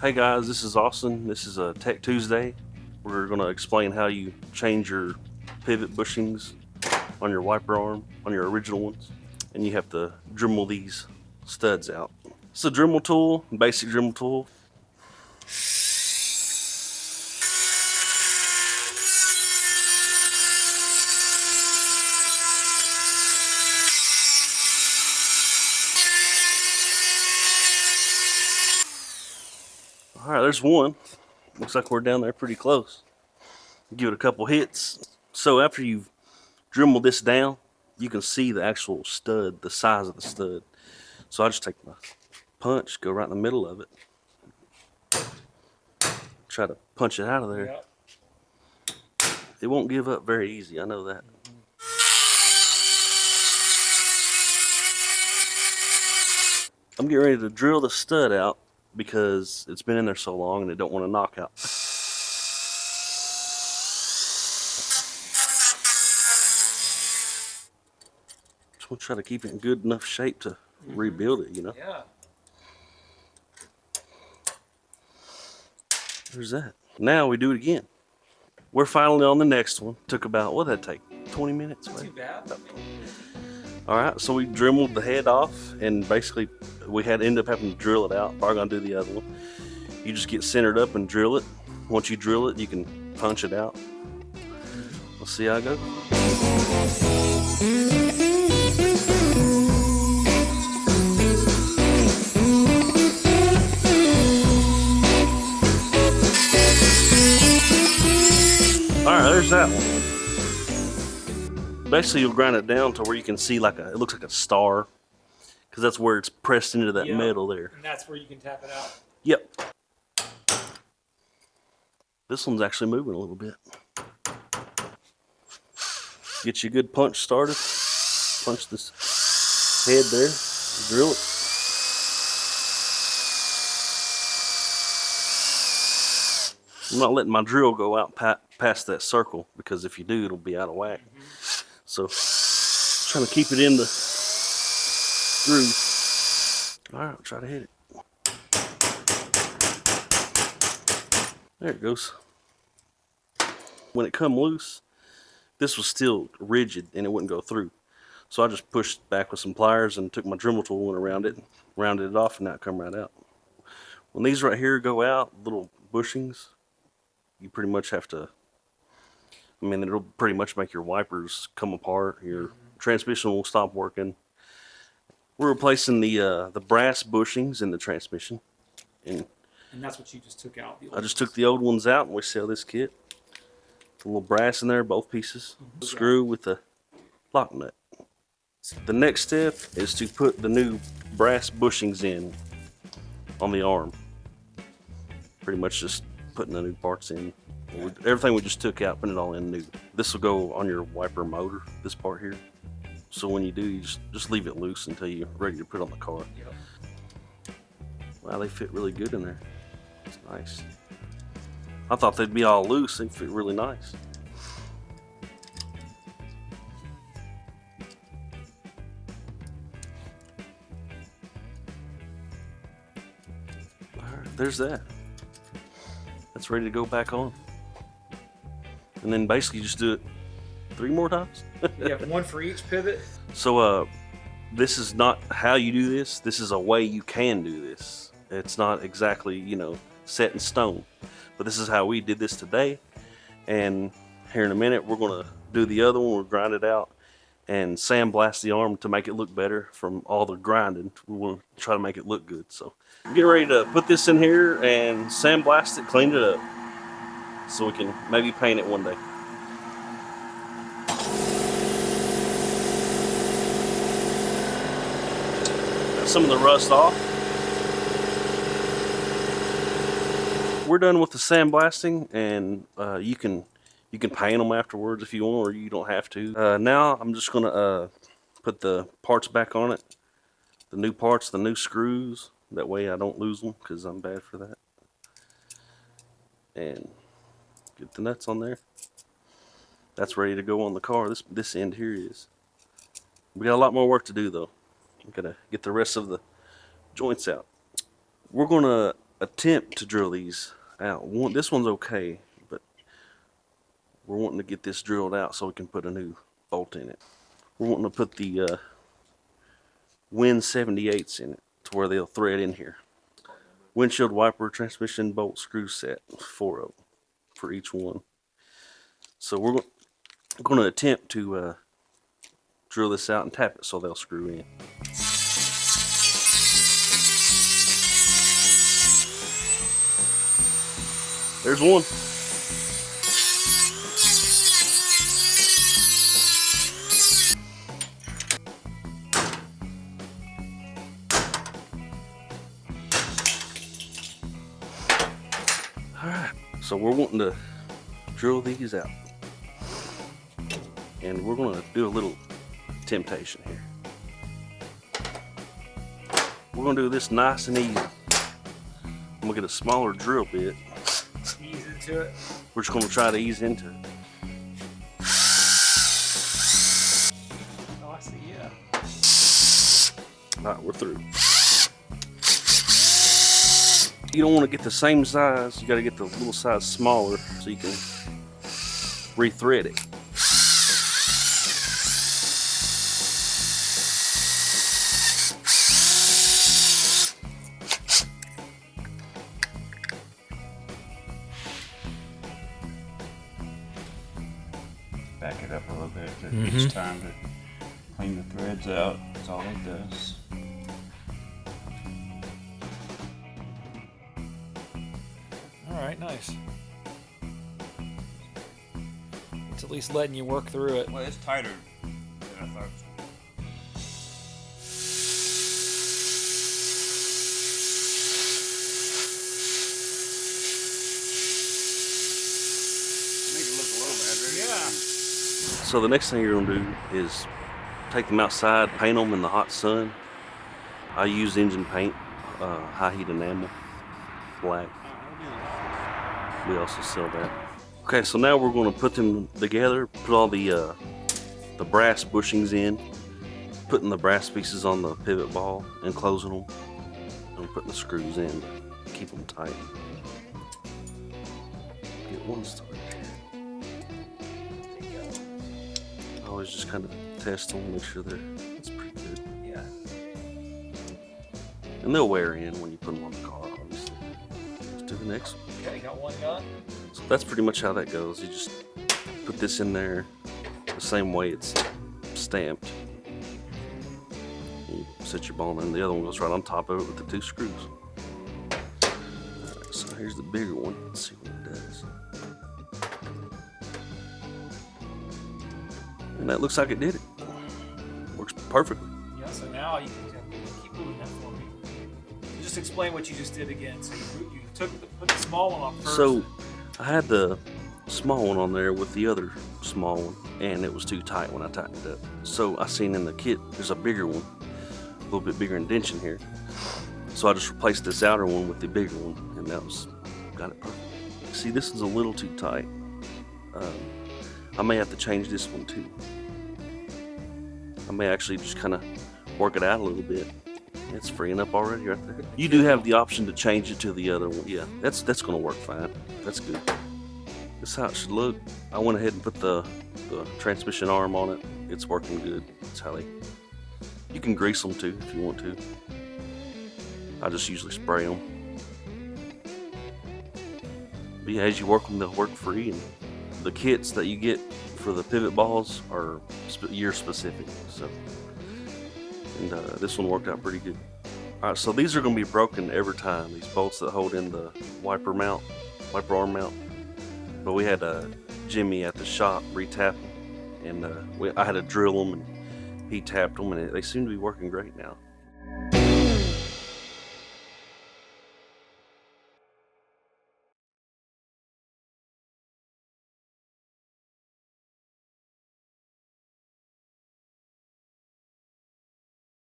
Hey guys, this is Austin. This is a Tech Tuesday. We're going to explain how you change your pivot bushings on your wiper arm, on your original ones. And you have to Dremel these studs out. It's a Dremel tool, basic Dremel tool. All right, there's one. Looks like we're down there pretty close. Give it a couple hits. So after you've Dremel this down, you can see the actual stud, the size of the stud. So I just take my punch, go right in the middle of it, try to punch it out of there. Yep. It won't give up very easy, I know that. I'm getting ready to drill the stud out because it's been in there so long and it don't want to knock out. Just want to try to keep it in good enough shape to rebuild it, you know. Yeah. There's that. Now we do it again. We're finally on the next one. Took about, what did that take? 20 minutes? Not too bad. All right, so we dremeled the head off, and basically we had to end up having to drill it out. Probably gonna do the other one. You just get centered up and drill it. Once you drill it, you can punch it out. We'll see how it goes. All right, there's that one. Basically, you'll grind it down to where you can see it looks like a star, because that's where it's pressed into that metal there. And that's where you can tap it out. Yep. This one's actually moving a little bit. Get you a good punch started. Punch this head there. Drill it. I'm not letting my drill go out past that circle, because if you do, it'll be out of whack. So, trying to keep it in the groove. All right, I'll try to hit it. There it goes. When it come loose, this was still rigid and it wouldn't go through. So I just pushed back with some pliers and took my Dremel tool, went around it, and rounded it off, and now it come right out. When these right here go out, little bushings, you pretty much have to, it'll pretty much make your wipers come apart. Your transmission will stop working. We're replacing the brass bushings in the transmission. And that's what you just took out. I just took the old ones out, and we sell this kit. A little brass in there, both pieces. Screw with the lock nut. The next step is to put the new brass bushings in on the arm. Pretty much just putting the new parts in. Everything we just took out, putting it all in new. This will go on your wiper motor, this part here. So when you do, you just leave it loose until you're ready to put it on the car. Yep. Wow, they fit really good in there. It's nice. I thought they'd be all loose. They fit really nice. All right, there's that. That's ready to go back on. And then basically just do it 3 more times. You have one for each pivot. So this is not how you do this. This is a way you can do this. It's not exactly, set in stone. But this is how we did this today. And here in a minute, we're going to do the other one. We'll grind it out and sandblast the arm to make it look better from all the grinding. We want to try to make it look good. So get ready to put this in here and sandblast it, clean it up, so we can maybe paint it one day. Got some of the rust off. We're done with the sandblasting, and you can paint them afterwards if you want, or you don't have to. Now I'm just gonna put the parts back on it, the new parts, the new screws. That way I don't lose them, because I'm bad for that. And get the nuts on there. That's ready to go on the car. This end here is. We got a lot more work to do though. I'm gonna get the rest of the joints out. We're gonna attempt to drill these out. This one's okay, but we're wanting to get this drilled out so we can put a new bolt in it. We're wanting to put the WIN-78s in it to where they'll thread in here. Windshield wiper transmission bolt screw set, 4 of them for each one. So we're going to attempt to drill this out and tap it so they'll screw in. There's one. Alright, so we're wanting to drill these out. And we're going to do a little temptation here. We're going to do this nice and easy. I'm going to get a smaller drill bit. Ease into it. We're just going to try to ease into it. Oh, I see, yeah. Alright, we're through. You don't want to get the same size, you got to get the little size smaller so you can rethread it. Back it up a little bit to each time to clean the threads out. That's all it does. All right, nice. It's at least letting you work through it. Well, it's tighter than I thought. Make it look a little better. Yeah. So the next thing you're going to do is take them outside, paint them in the hot sun. I use engine paint, high heat enamel, black. We also sell that. Okay, so now we're going to put them together, put all the brass bushings in, putting the brass pieces on the pivot ball and closing them, and putting the screws in to keep them tight. Get one started. I always just kind of test them, make sure it's pretty good. Yeah. And they'll wear in when you put them on the car, obviously. Let's do the next one. Okay, got one done. So that's pretty much how that goes. You just put this in there the same way it's stamped. You set your ball in, the other one goes right on top of it with the 2 screws. Alright, so here's the bigger one. Let's see what it does. And that looks like it did it. Works perfectly. Yeah, so now you can keep moving that for me. Just explain what you just did again. So you put the small one on first. So I had the small one on there with the other small one, and it was too tight when I tightened it up. So I seen in the kit there's a bigger one, a little bit bigger indentation here. So I just replaced this outer one with the bigger one, and got it perfect. See, this is a little too tight. I may have to change this one too. I may actually just kind of work it out a little bit. It's freeing up already right there. You do have the option to change it to the other one. Yeah, that's going to work fine. That's good. That's how it should look. I went ahead and put the transmission arm on it. It's working good. That's how you can grease them too if you want to. I just usually spray them. But yeah, as you work them, they'll work free. And the kits that you get for the pivot balls are year specific. So, and this one worked out pretty good. All right, so these are going to be broken every time. These bolts that hold in the wiper arm mount. But we had Jimmy at the shop retap them, and I had to drill them, and he tapped them, and they seem to be working great now.